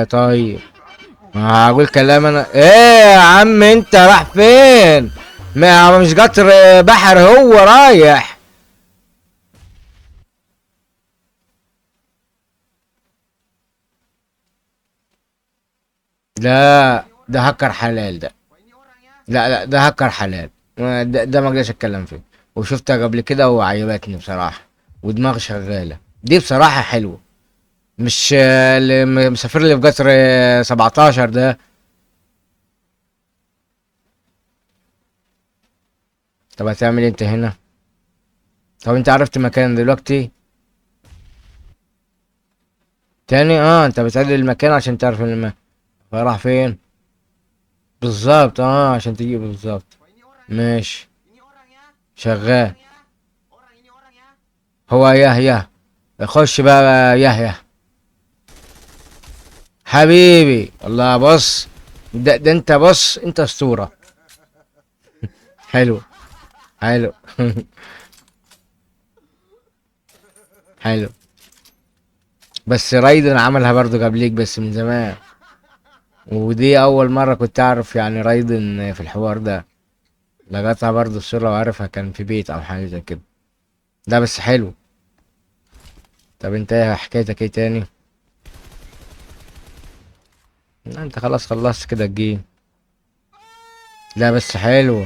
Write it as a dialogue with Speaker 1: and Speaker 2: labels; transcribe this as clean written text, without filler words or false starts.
Speaker 1: طيب. ما هقول كلام انا ايه يا عم، انت راح فين؟ ما هو مش قطر بحر هو رايح. لا ده هكر حلال ده. لا لا ده هكر حلال. ده ما اقدرش اتكلم فيه. وشفتها قبل كده وعجبتني بصراحة. ودماغ شغالة دي بصراحة حلوة. مش اللي مسافر لي في قطر 17 ده. طب هتعمل إيه انت هنا؟ طب انت عرفت مكان دلوقتي؟ تاني انت بتعدل المكان عشان تعرف المكان. راح فين؟ بالظبط عشان تجيب بالظبط. ماشي. شغال. هو ياه. خش بقى ياه. حبيبي الله بص. ده انت بص انت اسطورة. حلو. حلو. حلو. بس رايدن عملها برضو قبليك بس من زمان. ودي اول مرة كنت اعرف يعني رايدن في الحوار ده. لقيتها برضو الصورة وعارفها كان في بيت او حاجة زي كده. ده بس حلو. طب انت ايه حكايتك ايه تاني؟ لا انت خلاص خلصت كده الجيم. لا بس حلو.